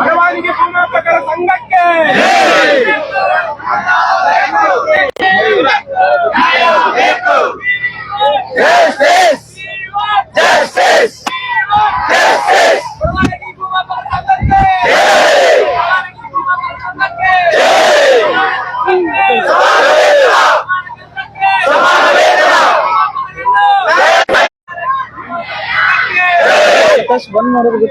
ಪರವಾನಗಿ ಭೂಮಾಪಕರ ಸಂಘಕ್ಕೆ ಬಂದ್ ಮಾಡೋದಕ್ಕೆ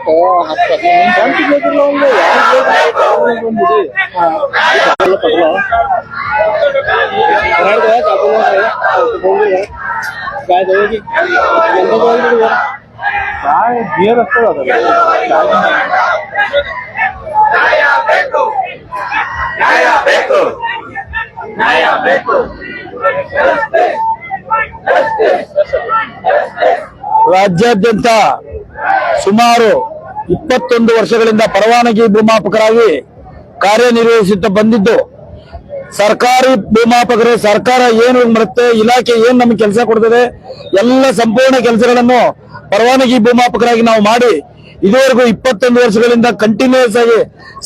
ರಾಜ್ಯಾದ್ಯಂತ ಸುಮಾರು 21 ವರ್ಷಗಳಿಂದ ಪರವಾನಗಿ ಭೂಮಾಪಕರಾಗಿ ಕಾರ್ಯನಿರ್ವಹಿಸುತ್ತಾ ಬಂದಿದ್ದು, ಸರ್ಕಾರಿ ಭೂಮಾಪಕರು ಸರ್ಕಾರ ಏನು ಮಾಡುತ್ತೆ, ಇಲಾಖೆ ಏನ್ ನಮಗೆ ಕೆಲಸ ಕೊಡ್ತದೆ, ಎಲ್ಲ ಸಂಪೂರ್ಣ ಕೆಲಸಗಳನ್ನು ಪರವಾನಗಿ ಭೂಮಾಪಕರಾಗಿ ನಾವು ಮಾಡಿ ಇದುವರೆಗೂ 21 ವರ್ಷಗಳಿಂದ ಕಂಟಿನ್ಯೂಸ್ ಆಗಿ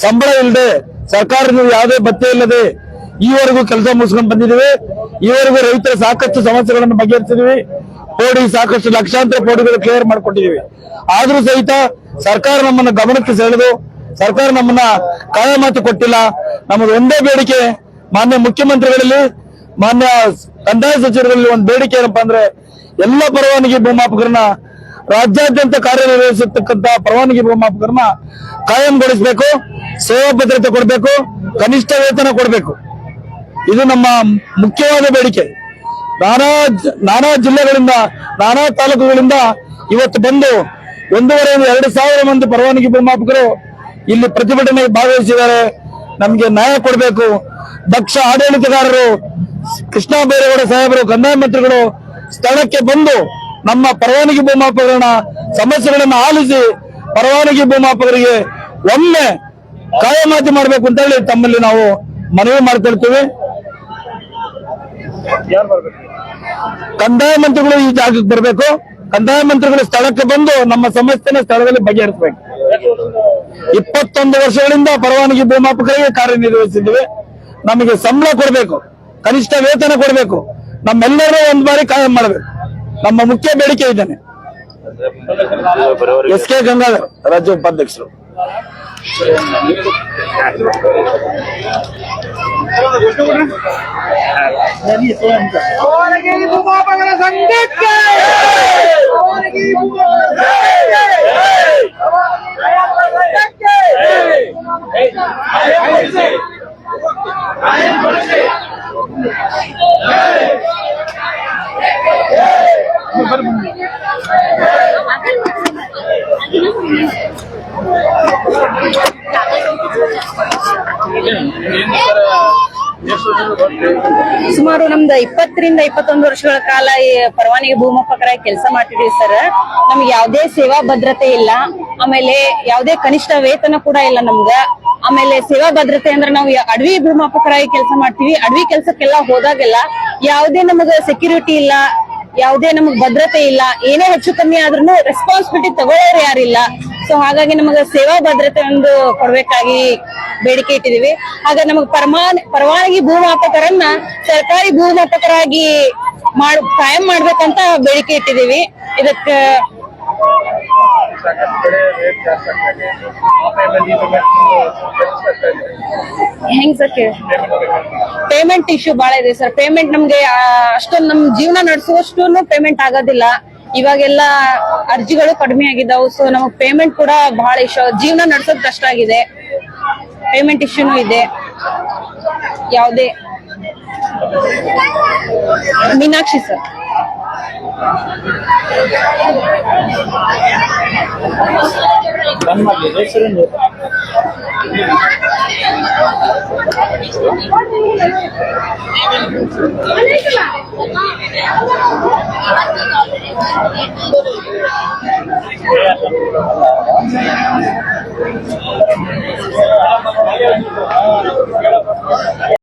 ಸಂಬಳ ಇಲ್ಲದೆ ಸರ್ಕಾರದಿಂದ ಯಾವುದೇ ಭತ್ಯೆ ಇಲ್ಲದೆ ಈವರೆಗೂ ಕೆಲಸ ಮುಗಿಸ್ಕೊಂಡು ಬಂದಿದ್ದೀವಿ. ಈವರೆಗೂ ರೈತರ ಸಾಕಷ್ಟು ಸಮಸ್ಯೆಗಳನ್ನು ಬಗೆಹರಿಸಿದ್ವಿ. ಕೋಡಿ ಸಾಕಷ್ಟು ಲಕ್ಷಾಂತರ ಕೋಟಿಗಳು ಕ್ಲಿಯರ್ ಮಾಡಿಕೊಟ್ಟಿದ್ದೀವಿ. ಆದ್ರೂ ಸಹಿತ ಸರ್ಕಾರ ನಮ್ಮನ್ನ ಗಮನಕ್ಕೆ ಸೆಳೆದು ಸರ್ಕಾರ ನಮ್ಮನ್ನ ಕಾಯ ಮಾತು ಕೊಟ್ಟಿಲ್ಲ. ನಮ್ಮದು ಒಂದೇ ಬೇಡಿಕೆ, ಮಾನ್ಯ ಮುಖ್ಯಮಂತ್ರಿಗಳಲ್ಲಿ ಮಾನ್ಯ ಕಂದಾಯ ಸಚಿವರಲ್ಲಿ ಒಂದು ಬೇಡಿಕೆ ಏನಪ್ಪಾ ಅಂದ್ರೆ, ಎಲ್ಲ ಪರವಾನಗಿ ಭೂಮಾಪಕರನ್ನ ರಾಜ್ಯಾದ್ಯಂತ ಕಾರ್ಯನಿರ್ವಹಿಸತಕ್ಕಂತ ಪರವಾನಗಿ ಭೂಮಾಪಕರನ್ನ ಕಾಯಂಗೊಳಿಸಬೇಕು, ಸೇವಾ ಭದ್ರತೆ ಕೊಡಬೇಕು, ಕನಿಷ್ಠ ವೇತನ ಕೊಡಬೇಕು. ಇದು ನಮ್ಮ ಮುಖ್ಯವಾದ ಬೇಡಿಕೆ. ನಾನಾ ಜಿಲ್ಲೆಗಳಿಂದ ನಾನಾ ತಾಲೂಕುಗಳಿಂದ ಇವತ್ತು ಬಂದು 1,500-2,000 ಮಂದಿ ಪರವಾನಗಿ ಭೂಮಾಪಕರು ಇಲ್ಲಿ ಪ್ರತಿಭಟನೆಗೆ ಭಾಗವಹಿಸಿದ್ದಾರೆ. ನಮಗೆ ನ್ಯಾಯ ಕೊಡಬೇಕು. ದಕ್ಷ ಆಡಳಿತಗಾರರು ಕೃಷ್ಣ ಬೈರೇಗೌಡ ಸಾಹೇಬರು, ಕಂದಾಯ ಮಂತ್ರಿಗಳು ಸ್ಥಳಕ್ಕೆ ಬಂದು ನಮ್ಮ ಪರವಾನಗಿ ಭೂಮಾಪಕರನ್ನ ಸಮಸ್ಯೆಗಳನ್ನು ಆಲಿಸಿ ಪರವಾನಗಿ ಭೂಮಾಪಕರಿಗೆ ಒಮ್ಮೆ ಕಾಯಮಾತಿ ಮಾಡಬೇಕು ಅಂತ ಹೇಳಿ ತಮ್ಮಲ್ಲಿ ನಾವು ಮನವಿ ಮಾಡ್ಕೊಳ್ತೀವಿ. ಕಂದಾಯ ಮಂತ್ರಿಗಳು ಈ ಜಾಗಕ್ಕೆ ಬರಬೇಕು. ಕಂದಾಯ ಮಂತ್ರಿಗಳು ಸ್ಥಳಕ್ಕೆ ಬಂದು ನಮ್ಮ ಸಮಸ್ಯೆನ ಸ್ಥಳದಲ್ಲಿ ಬಗೆಹರಿಸಬೇಕು. 21 ವರ್ಷಗಳಿಂದ ಪರವಾನಗಿ ಭೂಮಾಪಕರಿಗೆ ಕಾರ್ಯನಿರ್ವಹಿಸಿದ್ದೀವಿ. ನಮಗೆ ಸಂಬಳ ಕೊಡಬೇಕು, ಕನಿಷ್ಠ ವೇತನ ಕೊಡಬೇಕು, ನಮ್ಮೆಲ್ಲರೂ ಒಂದು ಬಾರಿ ಕಾಯಂ ಮಾಡಬೇಕು. ನಮ್ಮ ಮುಖ್ಯ ಬೇಡಿಕೆ ಇದ್ದೇನೆ. ಎಸ್ ಕೆ ಗಂಗಾಧರ್, ರಾಜ್ಯ ಉಪಾಧ್ಯಕ್ಷರು. ಭೂಮಾಪಕರ ಸಂಘಕ್ಕೆ ಸುಮಾರು ನಮ್ದು 20ರಿಂದ 21 ವರ್ಷಗಳ ಕಾಲ ಈ ಪರವಾನಗಿ ಭೂಮಾಪಕರಾಗಿ ಕೆಲಸ ಮಾಡ್ತಿದೀವಿ ಸರ್. ನಮ್ಗೆ ಯಾವ್ದೇ ಸೇವಾ ಭದ್ರತೆ ಇಲ್ಲ, ಆಮೇಲೆ ಯಾವ್ದೇ ಕನಿಷ್ಠ ವೇತನ ಕೂಡ ಇಲ್ಲ ನಮ್ಗ. ಆಮೇಲೆ ಸೇವಾ ಭದ್ರತೆ ಅಂದ್ರೆ ನಾವು ಅಡವಿ ಭೂಮಾಪಕರಾಗಿ ಕೆಲಸ ಮಾಡ್ತೀವಿ. ಅಡವಿ ಕೆಲ್ಸಕ್ಕೆಲ್ಲ ಹೋದಾಗೆಲ್ಲ ಯಾವ್ದೇ ನಮಗ ಸೆಕ್ಯೂರಿಟಿ ಇಲ್ಲ, ಯಾವುದೇ ನಮಗ್ ಭದ್ರತೆ ಇಲ್ಲ. ಏನೇ ಹೆಚ್ಚು ಕಮ್ಮಿ ಆದ್ರೂ ರೆಸ್ಪಾನ್ಸಿಬಿಲಿಟಿ ತಗೊಳ್ಳೋರು ಯಾರಿಲ್ಲ. ಸೊ ಹಾಗಾಗಿ ನಮಗ ಸೇವಾ ಭದ್ರತೆ ಒಂದು ಕೊಡ್ಬೇಕಾಗಿ ಬೇಡಿಕೆ ಇಟ್ಟಿದೀವಿ. ಹಾಗ ನಮಗ್ ಪರವಾನಗಿ ಭೂಮಾಪಕರನ್ನ ಸರ್ಕಾರಿ ಭೂಮಾಪಕರಾಗಿ ಕಾಯಂ ಮಾಡ್ಬೇಕಂತ ಬೇಡಿಕೆ ಇಟ್ಟಿದೀವಿ. ಇದಕ್ಕ ಹೆಂಗ್ ಸರ್ ಪೇಮೆಂಟ್ ಇಶ್ಯೂ ಬಹಳ ಇದೆ ಸರ್. ಪೇಮೆಂಟ್ ನಮ್ಗೆ ಅಷ್ಟೊಂದು ನಮ್ ಜೀವನ ನಡೆಸುವಷ್ಟು ಪೇಮೆಂಟ್ ಆಗೋದಿಲ್ಲ. ಇವಾಗೆಲ್ಲ ಅರ್ಜಿಗಳು ಕಡಿಮೆ ಆಗಿದ್ದಾವು. ಸೊ ನಮಗ್ ಪೇಮೆಂಟ್ ಕೂಡ ಬಹಳ ಇಶ್ಯೂ, ಜೀವನ ನಡೆಸೋದ್ ಕಷ್ಟ ಆಗಿದೆ. ಪೇಮೆಂಟ್ ಇಶ್ಯೂನು ಇದೆ. ಯಾವುದೇ ಮೀನಾಕ್ಷಿ ಸರ್.